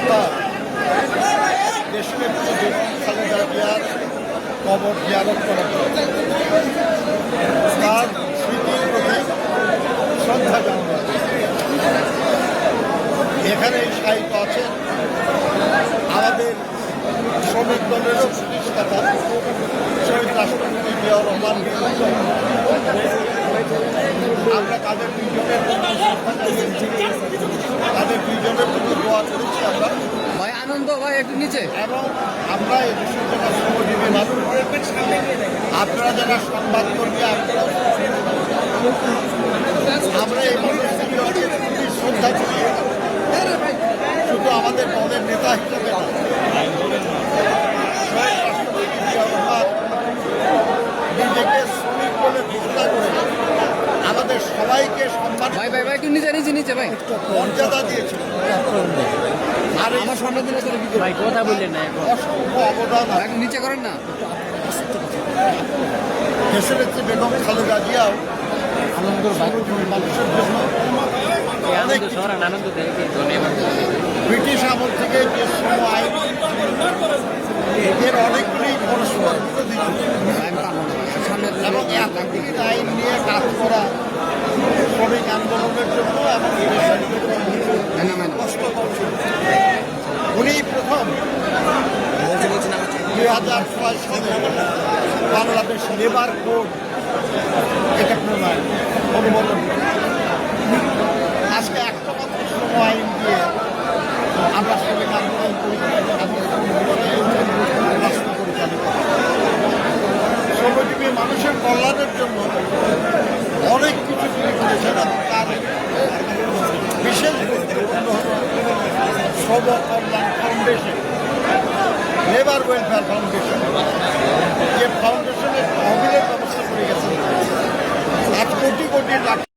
গতকাল দেশনেত্রী বেগম খালেদা জিয়ার কবর জিয়ারত করা হয়েছে। তার স্মৃতির প্রতি শ্রদ্ধা জানানো এখানে সাহিত্য আছেন আমাদের শ্রমিক দলেরও প্রতিষ্ঠাতা শহীদ রাষ্ট্রপতি জিয়াউর রহমান। আমরা তাদের দুইজনের প্রতি দোয়া করেছি আমরা ভাই আনন্দ ভাই একটু নিচে এবং আমরা এই দেশের জন্য শ্রমজীবী মানুষ, আপনারা যারা সংবাদকর্মী আমরা এই মানুষগুলোকে খুবই শ্রদ্ধা করি, শুধু আমাদের দলের নেতা হিসেবে না। নিজেকে শ্রমিক বলে ঘোষণা করে আমাদের সবাইকে সম্মান ভাই ভাই ভাই একটু নিচে নিচে নিচে ভাই মর্যাদা দিয়েছিল। আর আমার সামনে দিলে ভাই কথা বললেন না অসংখ্য অবদান একটু নিচে করেন না। দেশনেত্রী বেগম খালেদা জিয়াও মানুষের জন্য ব্রিটিশ আমল থেকে যে শ্রম আইন এর অনেকগুলি পরস্পর এবং একদিকে আইন নিয়ে কাজ করা শ্রমিক আন্দোলনের জন্য এবং কষ্টকর ছিল। উনি প্রথম 2006 সালে বাংলাদেশ লেবার কোড এটা অনুমোদন করে। আজকে একটা মাত্র শ্রম আইন দিয়ে আমরা শ্রমিক আন্দোলন রাষ্ট্র পরিচালিত। শ্রমজীবী মানুষের কল্যাণের জন্য অনেক কিছু তিনি করেছেন এবং তার বিশেষ গুরুত্বপূর্ণ হল শ্রম কল্যাণ ফাউন্ডেশন, লেবার ওয়েলফেয়ার ফাউন্ডেশন।